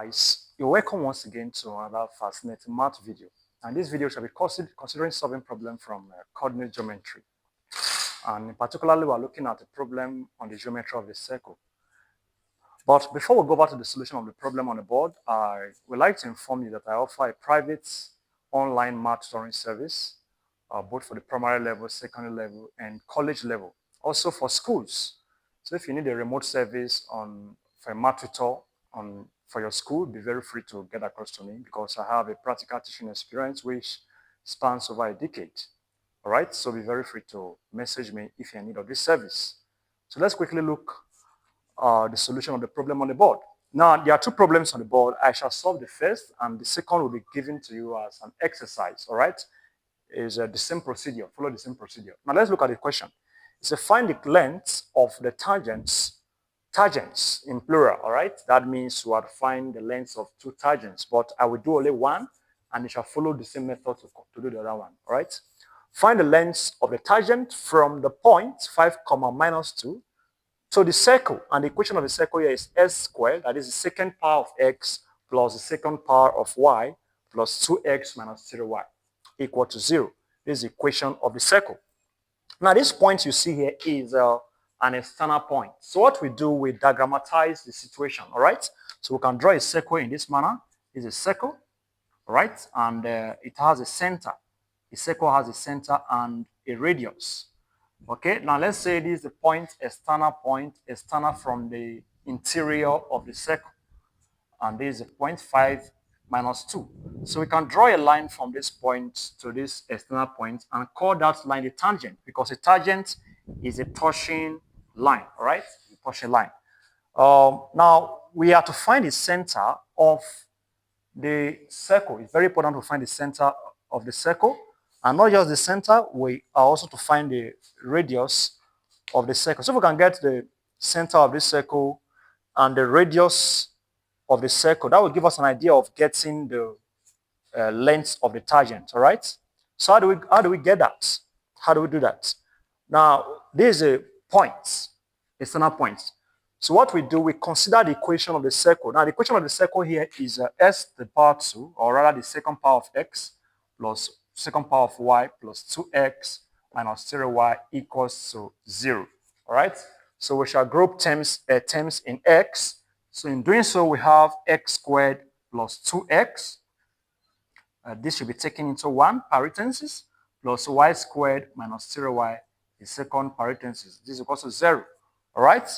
Guys, you're welcome once again to another fascinating math video. And this video shall be considering solving problem from coordinate geometry. And particularly, we're looking at a problem on the geometry of the circle. But before we go back to the solution of the problem on the board, I would like to inform you that I offer a private online math tutoring service, both for the primary level, secondary level, and college level. Also for schools. So if you need a remote service for a math tutor for your school, be very free to get across to me because I have a practical teaching experience which spans over a decade. All right, so be very free to message me if you're in need of this service. So let's quickly look the solution of the problem on the board. Now, there are two problems on the board. I shall solve the first, and the second will be given to you as an exercise. All right, is the same procedure. Follow the same procedure. Now, let's look at the question. It's a find the length of the tangents in plural. All right, that means you have to find the length of two tangents, but I will do only one, and you shall follow the same method to do the other one. All right, find the length of the tangent from the point 5, minus 2 to the circle, and the equation of the circle here is s squared, that is the second power of x plus the second power of y plus 2x minus 3y equal to 0. This is the equation of the circle. Now, this point you see here is an external point. So what we do, we diagrammatize the situation, all right? So we can draw a circle in this manner. This is a circle, all right? And it has a center. The circle has a center and a radius. Okay, now let's say this is the point, external from the interior of the circle. And this is a point 5 minus 2. So we can draw a line from this point to this external point and call that line the tangent, because a tangent is a touching line, all right? A touching line. Now, we have to find the center of the circle. It's very important to find the center of the circle. And not just the center, we are also to find the radius of the circle. So if we can get the center of this circle and the radius of the circle, that will give us an idea of getting the length of the tangent, all right? So how do we get that? How do we do that? Now, this is a point, external point. So what we do, we consider the equation of the circle. Now, the equation of the circle here is s to the power 2, or rather the second power of x plus second power of y plus 2x minus 0y equals to 0. All right? So we shall group terms in x. So in doing so, we have x squared plus 2x. This should be taken into one parenthesis plus y squared minus 0y, the second parenthesis. This is equals to 0. All right?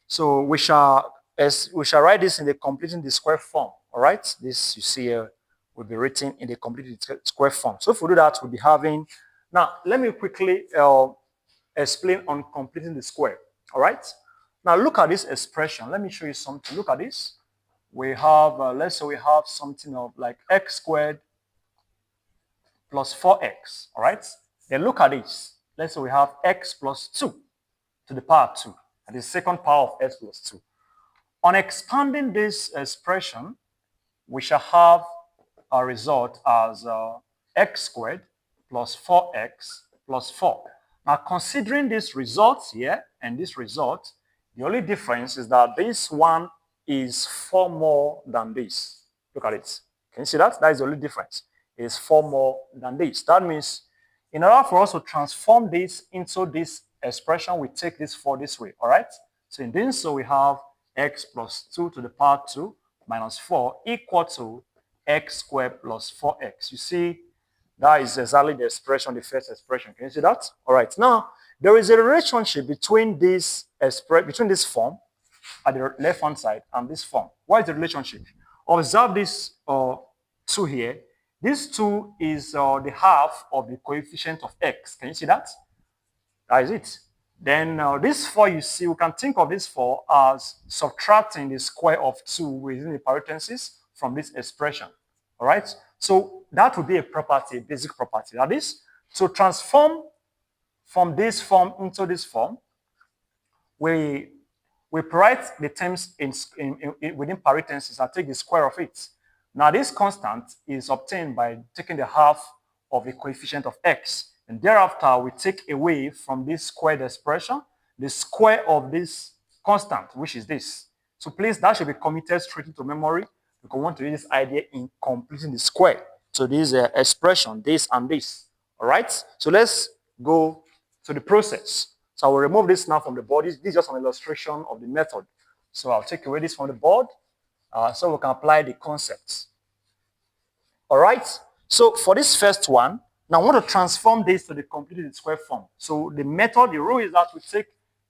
So we shall write this in the completing the square form. All right? This you see here will be written in the completed square form. So if we do that, we'll be having... Now, let me quickly explain on completing the square. All right? Now, look at this expression. Let me show you something. Look at this. We have, let's say we have something of like x squared plus 4x. All right? Then look at this. Let's say we have x plus 2 to the power 2. And the second power of x plus 2. On expanding this expression, we shall have a result as x squared plus 4x plus 4. Now, considering this result here and this result, the only difference is that this one is 4 more than this. Look at it. Can you see that? That is the only difference. It is 4 more than this. That means in order for us to transform this into this expression, we take this 4 this way. All right? So in doing so, we have x plus 2 to the power 2 minus 4 equal to x squared plus 4x. You see, that is exactly the expression, the first expression. Can you see that? All right. Now, there is a relationship between this form at the left-hand side and this form. What is the relationship? Observe this 2 here. This 2 is the half of the coefficient of x. Can you see that? That is it. Then this 4, you see, we can think of this 4 as subtracting the square of 2 within the parentheses from this expression. All right? So that would be a property, a basic property. That is, to transform from this form into this form, we write the terms within parentheses and take the square of it. Now, this constant is obtained by taking the half of the coefficient of x. And thereafter, we take away from this squared expression the square of this constant, which is this. So please, that should be committed straight into memory. because we want to use this idea in completing the square. So this expression, this and this. All right. So let's go to the process. So I will remove this now from the board. This is just an illustration of the method. So I'll take away this from the board so we can apply the concepts. All right. So for this first one, now I want to transform this to the completed square form. So the method, the rule is that we take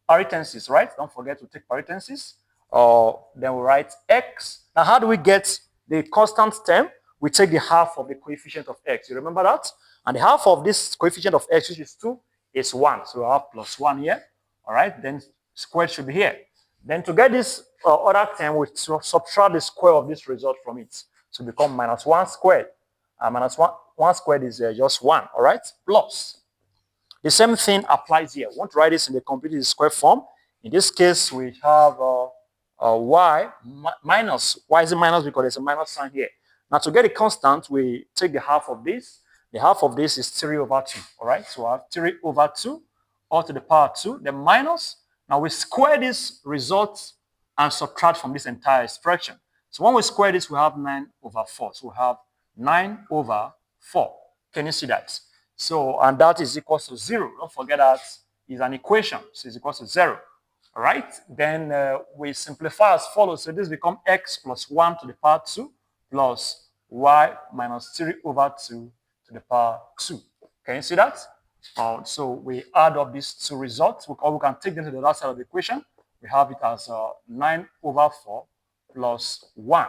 parentheses, right? Don't forget to take parentheses. Then we write x. Now, how do we get the constant term? We take the half of the coefficient of x. You remember that? And the half of this coefficient of x, which is 2, is 1. So we have plus 1 here. All right. Then squared should be here. Then to get this other term, we subtract the square of this result from it. So become minus 1 squared. Minus 1 squared is just 1, all right? Plus. The same thing applies here. We want to write this in the completed square form. In this case, we have y minus. Why is it minus? Because there's a minus sign here. Now, to get a constant, we take the half of this. The half of this is 3 over 2, all right? So I have 3 over 2, all to the power 2. Then minus. Now, we square this result and subtract from this entire expression. So when we square this, we have 9 over 4. So we have 9 over 4. Can you see that? So, and that is equal to 0. Don't forget that is an equation. So it's equal to 0. All right. Then we simplify as follows. So this becomes x plus 1 to the power 2 plus y minus 3 over 2 to the power 2. Can you see that? So we add up these two results, or we can take them to the other side of the equation. We have it as 9 over 4 plus 1.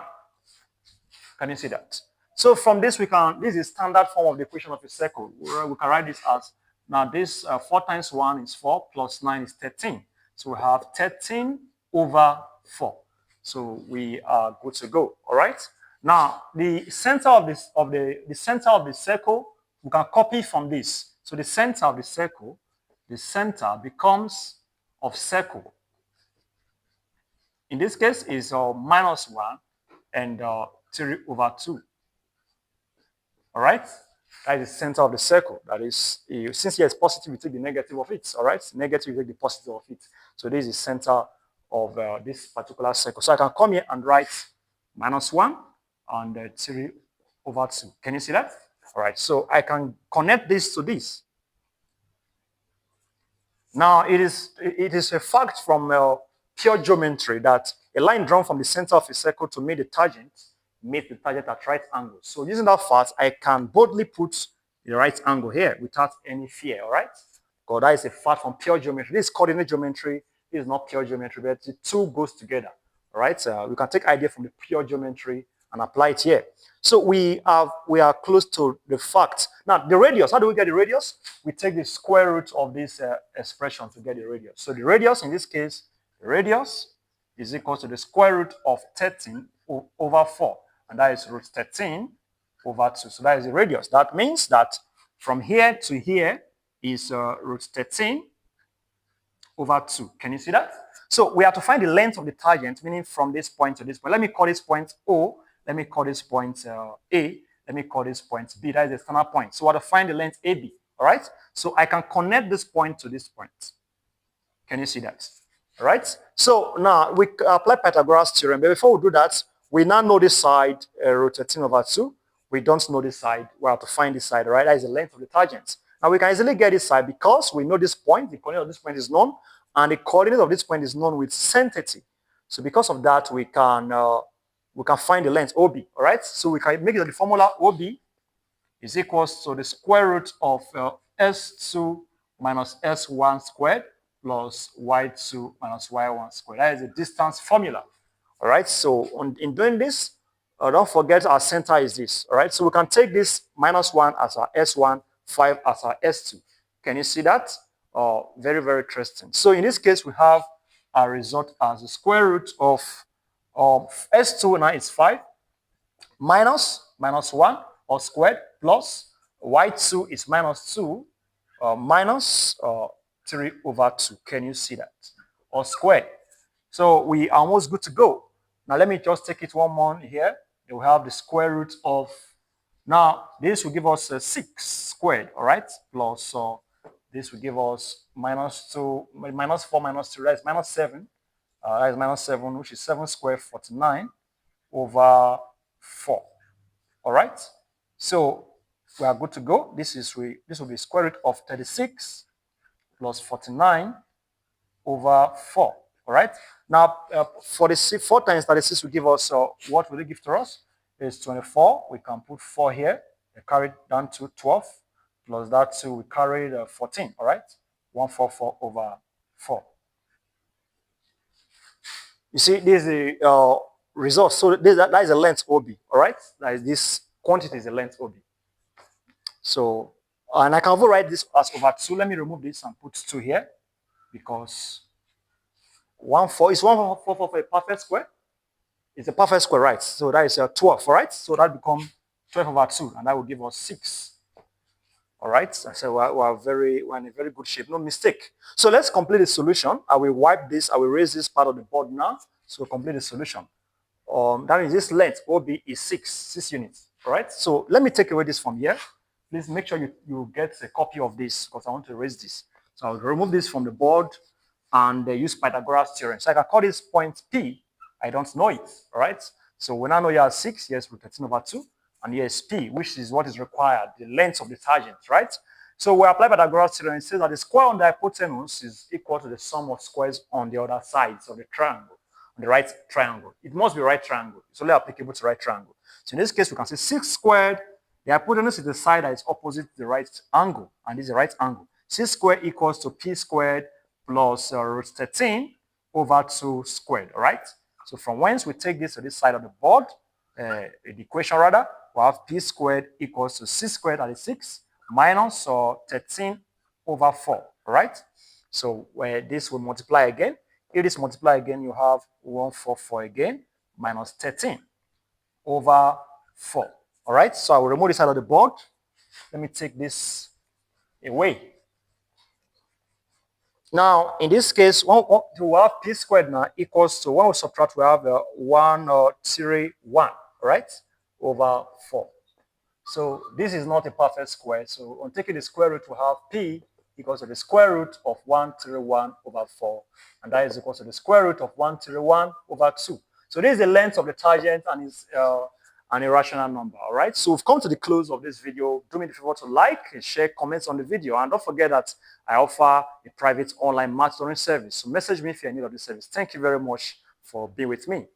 Can you see that? So from this, this is standard form of the equation of a circle. We can write this as, now this 4 times 1 is 4 plus 9 is 13. So we have 13 over 4. So we are good to go. All right. Now the center of this the center of the circle, we can copy from this. So the center of the circle, the center becomes of circle. In this case is minus 1 and 3 over 2. All right? That is the center of the circle. That is, since here is positive, you take the negative of it. All right? Negative, you take the positive of it. So this is the center of this particular circle. So I can come here and write minus 1 and 3 over 2. Can you see that? All right. So I can connect this to this. Now, it is a fact from pure geometry that a line drawn from the center of a circle to meet the tangent at right angles. So using that fact, I can boldly put the right angle here without any fear, all right? Because that is a fact from pure geometry. This is coordinate geometry. This is not pure geometry, but the two goes together, all right? We can take idea from the pure geometry and apply it here. So we are close to the fact. Now, the radius, how do we get the radius? We take the square root of this expression to get the radius. So the radius, in this case, the radius is equal to the square root of 13 over 4. And that is root 13 over 2. So that is the radius. That means that from here to here is root 13 over 2. Can you see that? So we have to find the length of the tangent, meaning from this point to this point. Let me call this point O. Let me call this point A. Let me call this point B. That is the standard point. So we have to find the length AB. All right? So I can connect this point to this point. Can you see that? All right? So now we apply Pythagoras theorem. But before we do that, we now know this side, root 13 over 2. We don't know this side. We have to find this side, right? That is the length of the tangent. Now, we can easily get this side because we know this point. The coordinate of this point is known, and the coordinate of this point is known with certainty. So because of that, we can find the length OB, all right? So we can make it the formula OB is equals to the square root of S2 minus S1 squared plus Y2 minus Y1 squared. That is the distance formula. All right, so in doing this, don't forget our center is this. All right, so we can take this minus 1 as our S1, 5 as our S2. Can you see that? Very, very interesting. So in this case, we have our result as the square root of S2 now is 5 minus 1 or squared plus Y2 is minus 2 minus 3 over 2. Can you see that? Or squared. So we are almost good to go. Now, let me just take it one more here. We have the square root of, now this will give us 6 squared, all right? Plus this will give us minus 2, minus 4, minus 2, that is minus 7. That is minus 7, which is 7 squared, 49 over 4. All right. So we are good to go. This will be square root of 36 plus 49 over 4. All right. Now, 4 times 36 will give us, what will it give to us? Is 24. We can put 4 here. We carry it down to 12. Plus that 2, we carry 14. All right. 144 over 4. You see, this is the result. So that is the length OB. All right. That is this quantity is the length OB. So, and I can overwrite this as over 2. Let me remove this and put 2 here because 1,4 is 1,444 for a perfect square. It's a perfect square, right? So that is 12, all right? So that becomes 12 over 2, and that will give us 6. All right, so we're in a very good shape, no mistake. So let's complete the solution. I will wipe this, I will raise this part of the board now. So complete the solution. That means this length OB is 6 units. All right, so let me take away this from here. Please make sure you get a copy of this because I want to erase this. So I'll remove this from the board and use Pythagoras theorem. So I can call this point P. I don't know it. All right, so when I know you have 6, yes, root 13 over 2. And here is P, which is what is required, the length of the tangent, right? So we apply Pythagoras theorem. It says that the square on the hypotenuse is equal to the sum of squares on the other sides of the triangle, on the right triangle. It must be right triangle. It's only applicable to right triangle. So in this case, we can say 6 squared. The hypotenuse is the side that is opposite the right angle, and this is the right angle. 6 squared equals to P squared plus root 13 over 2 squared, all right? So from whence we take this to this side of the board, the equation rather, we have P squared equals to 6 squared, that is 6, minus 13 over 4, all right? So where this will multiply again. If this multiply again, you have 144 again, minus 13 over 4, all right? So I will remove this side of the board. Let me take this away. Now, in this case, we have P squared now equals to, when we subtract, we have 131, right, over 4. So this is not a perfect square. So on taking the square root, we have P equals to the square root of 131 over 4. And that is equal to the square root of 131 over 2. So this is the length of the tangent and it's an irrational number, all right? So we've come to the close of this video. Do me the favor to like and share comments on the video. And don't forget that I offer a private online math tutoring service. So message me if you're in need of this service. Thank you very much for being with me.